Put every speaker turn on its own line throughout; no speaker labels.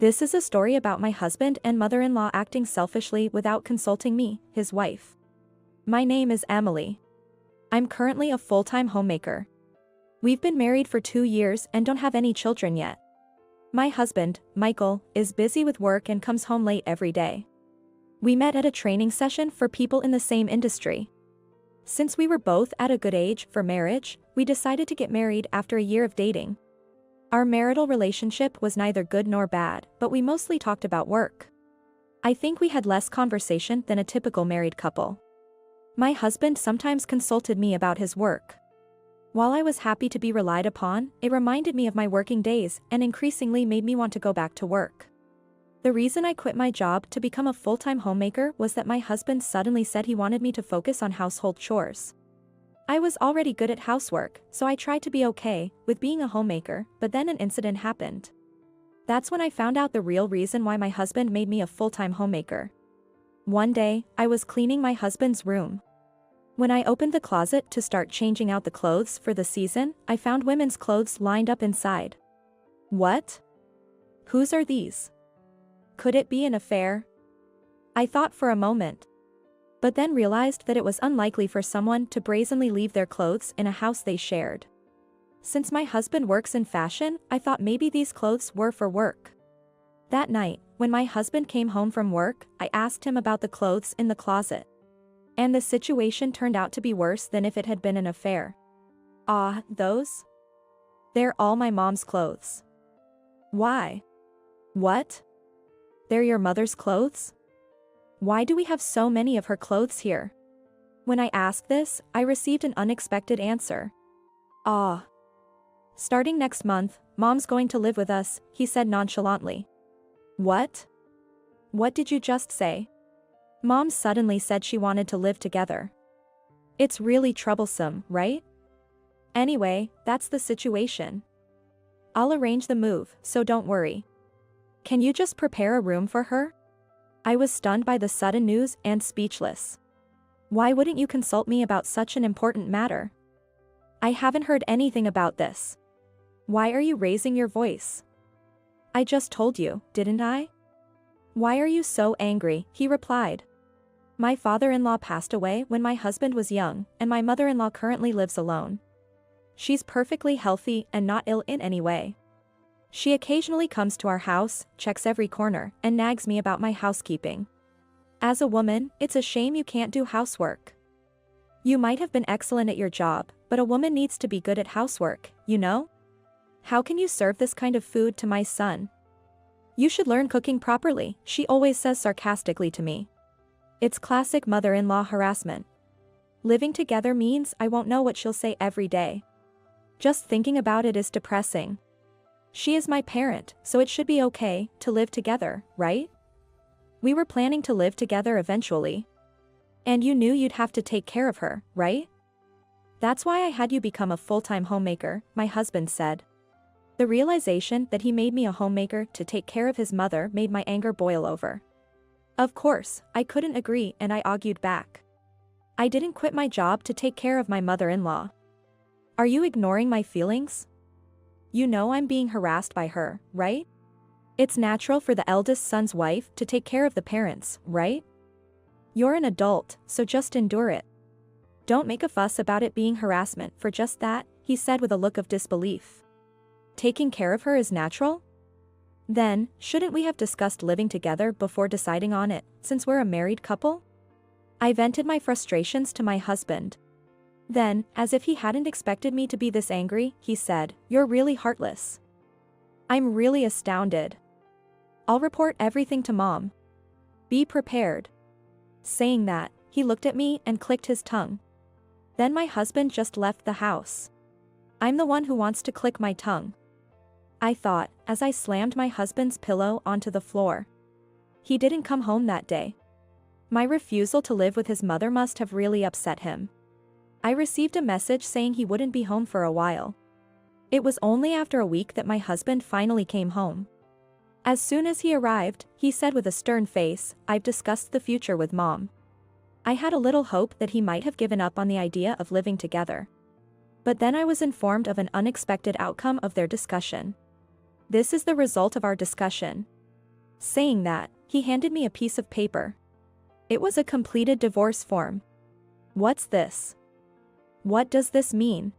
This is a story about my husband and mother-in-law acting selfishly without consulting me, his wife. My name is Emily. I'm currently a full-time homemaker. We've been married for 2 years and don't have any children yet. My husband, Michael, is busy with work and comes home late every day. We met at a training session for people in the same industry. Since we were both at a good age for marriage, we decided to get married after a year of dating. Our marital relationship was neither good nor bad, but we mostly talked about work. I think we had less conversation than a typical married couple. My husband sometimes consulted me about his work. While I was happy to be relied upon, it reminded me of my working days and increasingly made me want to go back to work. The reason I quit my job to become a full-time homemaker was that my husband suddenly said he wanted me to focus on household chores. I was already good at housework, so I tried to be okay with being a homemaker, but then an incident happened. That's when I found out the real reason why my husband made me a full-time homemaker. One day, I was cleaning my husband's room. When I opened the closet to start changing out the clothes for the season, I found women's clothes lined up inside. What? Whose are these? Could it be an affair? I thought for a moment, but then realized that it was unlikely for someone to brazenly leave their clothes in a house they shared. Since my husband works in fashion, I thought maybe these clothes were for work. That night, when my husband came home from work, I asked him about the clothes in the closet. And the situation turned out to be worse than if it had been an affair. Ah, those? They're all my mom's clothes. Why? What? They're your mother's clothes? Why do we have so many of her clothes here? When I asked this, I received an unexpected answer. Ah. Starting next month, Mom's going to live with us, he said nonchalantly. What? What did you just say? Mom suddenly said she wanted to live together. It's really troublesome, right? Anyway, that's the situation. I'll arrange the move, so don't worry. Can you just prepare a room for her? I was stunned by the sudden news and speechless. Why wouldn't you consult me about such an important matter? I haven't heard anything about this. Why are you raising your voice? I just told you, didn't I? Why are you so angry? He replied. My father-in-law passed away when my husband was young, and my mother-in-law currently lives alone. She's perfectly healthy and not ill in any way. She occasionally comes to our house, checks every corner, and nags me about my housekeeping. As a woman, it's a shame you can't do housework. You might have been excellent at your job, but a woman needs to be good at housework, you know? How can you serve this kind of food to my son? You should learn cooking properly, she always says sarcastically to me. It's classic mother-in-law harassment. Living together means I won't know what she'll say every day. Just thinking about it is depressing. She is my parent, so it should be okay to live together, right? We were planning to live together eventually. And you knew you'd have to take care of her, right? That's why I had you become a full-time homemaker, my husband said. The realization that he made me a homemaker to take care of his mother made my anger boil over. Of course, I couldn't agree and I argued back. I didn't quit my job to take care of my mother-in-law. Are you ignoring my feelings? You know I'm being harassed by her, right? It's natural for the eldest son's wife to take care of the parents, right? You're an adult, so just endure it. Don't make a fuss about it being harassment for just that, he said with a look of disbelief. Taking care of her is natural? Then, shouldn't we have discussed living together before deciding on it, since we're a married couple? I vented my frustrations to my husband. Then, as if he hadn't expected me to be this angry, he said, "You're really heartless." I'm really astounded. I'll report everything to Mom. Be prepared. Saying that, he looked at me and clicked his tongue. Then my husband just left the house. I'm the one who wants to click my tongue, I thought, as I slammed my husband's pillow onto the floor. He didn't come home that day. My refusal to live with his mother must have really upset him. I received a message saying he wouldn't be home for a while. It was only after a week that my husband finally came home. As soon as he arrived, he said with a stern face, "I've discussed the future with Mom." I had a little hope that he might have given up on the idea of living together. But then I was informed of an unexpected outcome of their discussion. This is the result of our discussion. Saying that, he handed me a piece of paper. It was a completed divorce form. What's this? What does this mean?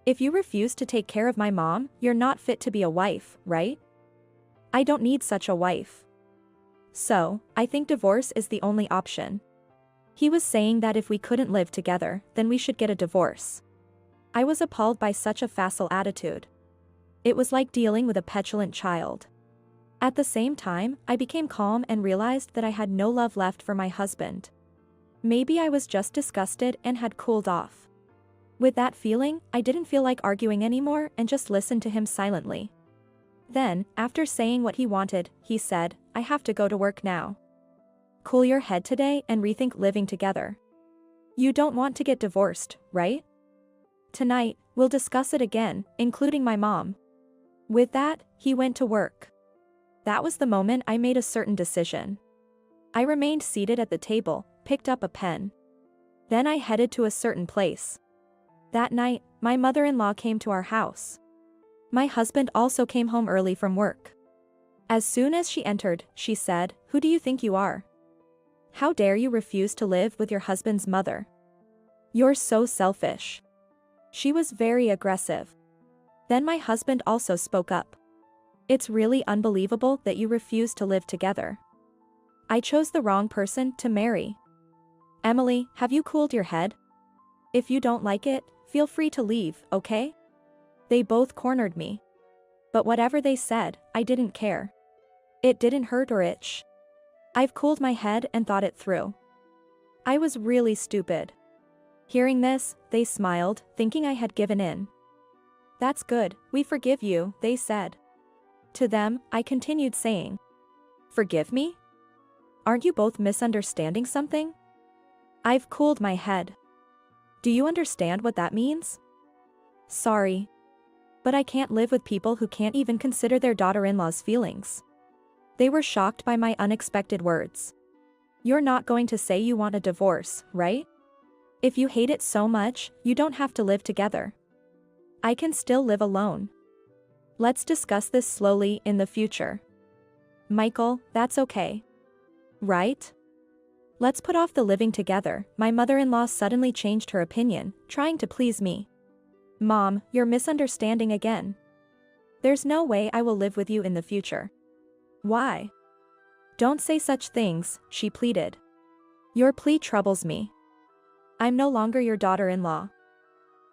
If you refuse to take care of my mom, you're not fit to be a wife, right? I don't need such a wife. So, I think divorce is the only option. He was saying that if we couldn't live together, then we should get a divorce. I was appalled by such a facile attitude. It was like dealing with a petulant child. At the same time, I became calm and realized that I had no love left for my husband. Maybe I was just disgusted and had cooled off. With that feeling, I didn't feel like arguing anymore and just listened to him silently. Then, after saying what he wanted, he said, "I have to go to work now. Cool your head today and rethink living together. You don't want to get divorced, right? Tonight, we'll discuss it again, including my mom." With that, he went to work. That was the moment I made a certain decision. I remained seated at the table, picked up a pen. Then I headed to a certain place. That night, my mother-in-law came to our house. My husband also came home early from work. As soon as she entered, she said, "Who do you think you are? How dare you refuse to live with your husband's mother? You're so selfish." She was very aggressive. Then my husband also spoke up. "It's really unbelievable that you refuse to live together. I chose the wrong person to marry. Emily, have you cooled your head? If you don't like it, feel free to leave, okay?" They both cornered me. But whatever they said, I didn't care. It didn't hurt or itch. I've cooled my head and thought it through. I was really stupid. Hearing this, they smiled, thinking I had given in. "That's good, we forgive you," they said. To them, I continued saying, "Forgive me? Aren't you both misunderstanding something? I've cooled my head. Do you understand what that means? Sorry. But I can't live with people who can't even consider their daughter-in-law's feelings." They were shocked by my unexpected words. "You're not going to say you want a divorce, right? If you hate it so much, you don't have to live together. I can still live alone. Let's discuss this slowly in the future." "Michael, that's okay. Right? Let's put off the living together." My mother-in-law suddenly changed her opinion, trying to please me. "Mom, you're misunderstanding again. There's no way I will live with you in the future." "Why? Don't say such things," she pleaded. "Your plea troubles me. I'm no longer your daughter-in-law.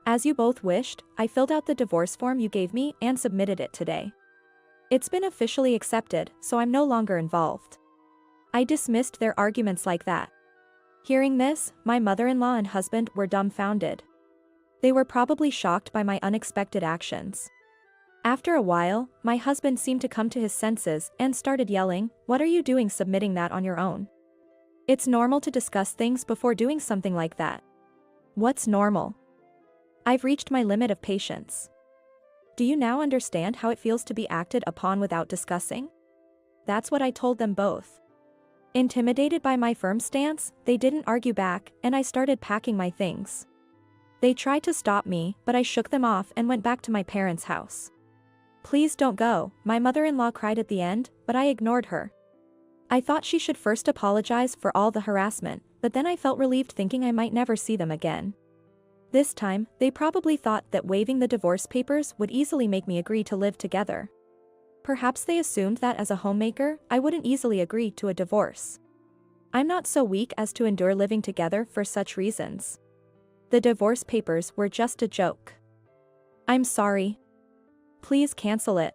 As you both wished, I filled out the divorce form you gave me and submitted it today. It's been officially accepted, so I'm no longer involved." I dismissed their arguments like that. Hearing this, my mother-in-law and husband were dumbfounded. They were probably shocked by my unexpected actions. After a while, my husband seemed to come to his senses and started yelling, "What are you doing submitting that on your own? It's normal to discuss things before doing something like that." "What's normal? I've reached my limit of patience. Do you now understand how it feels to be acted upon without discussing?" That's what I told them both. Intimidated by my firm stance, they didn't argue back, and I started packing my things. They tried to stop me, but I shook them off and went back to my parents' house. "Please don't go," my mother-in-law cried at the end, but I ignored her. I thought she should first apologize for all the harassment, but then I felt relieved thinking I might never see them again. This time, they probably thought that waiving the divorce papers would easily make me agree to live together. Perhaps they assumed that as a homemaker, I wouldn't easily agree to a divorce. I'm not so weak as to endure living together for such reasons. The divorce papers were just a joke. "I'm sorry. Please cancel it."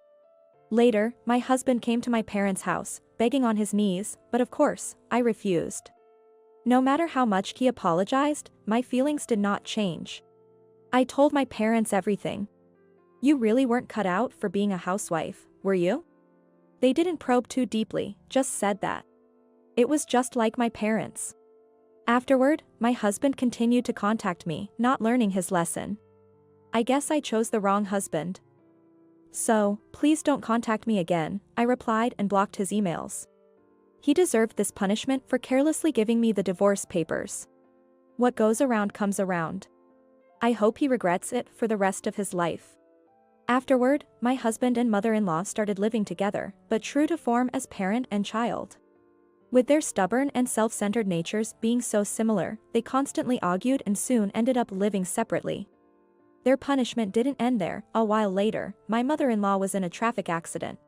Later, my husband came to my parents' house, begging on his knees, but of course, I refused. No matter how much he apologized, my feelings did not change. I told my parents everything. "You really weren't cut out for being a housewife, were you?" They didn't probe too deeply, just said that. It was just like my parents. Afterward, my husband continued to contact me, not learning his lesson. I guess I chose the wrong husband. "So, please don't contact me again," I replied and blocked his emails. He deserved this punishment for carelessly giving me the divorce papers. What goes around comes around. I hope he regrets it for the rest of his life. Afterward, my husband and mother-in-law started living together, but true to form as parent and child. With their stubborn and self-centered natures being so similar, they constantly argued and soon ended up living separately. Their punishment didn't end there. A while later, my mother-in-law was in a traffic accident.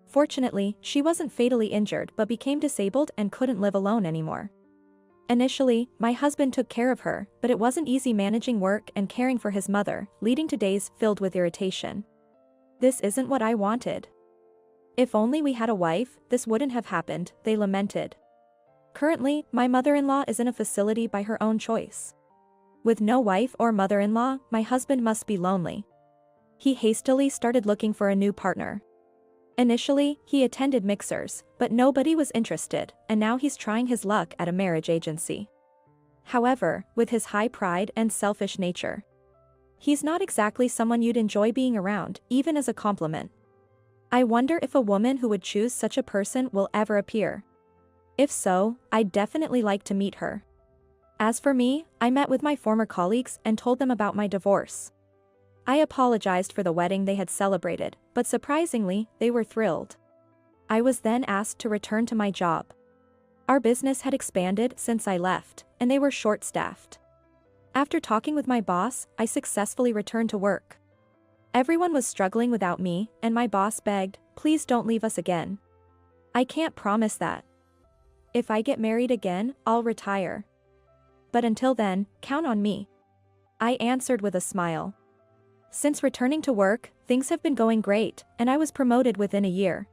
Fortunately, she wasn't fatally injured but became disabled and couldn't live alone anymore. Initially, my husband took care of her, but it wasn't easy managing work and caring for his mother, leading to days filled with irritation. "This isn't what I wanted. If only we had a wife, this wouldn't have happened," they lamented. Currently, my mother-in-law is in a facility by her own choice. With no wife or mother-in-law, my husband must be lonely. He hastily started looking for a new partner. Initially, he attended mixers, but nobody was interested, and now he's trying his luck at a marriage agency. However, with his high pride and selfish nature, he's not exactly someone you'd enjoy being around, even as a compliment. I wonder if a woman who would choose such a person will ever appear. If so, I'd definitely like to meet her. As for me, I met with my former colleagues and told them about my divorce. I apologized for the wedding they had celebrated, but surprisingly, they were thrilled. I was then asked to return to my job. Our business had expanded since I left, and they were short-staffed. After talking with my boss, I successfully returned to work. Everyone was struggling without me, and my boss begged, "Please don't leave us again." I can't promise that. If I get married again, I'll retire. But until then, count on me. I answered with a smile. Since returning to work, things have been going great, and I was promoted within a year.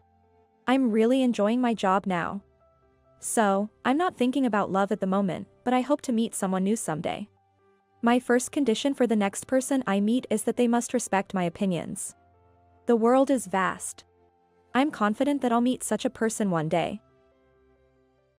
I'm really enjoying my job now. So, I'm not thinking about love at the moment, but I hope to meet someone new someday. My first condition for the next person I meet is that they must respect my opinions. The world is vast. I'm confident that I'll meet such a person one day.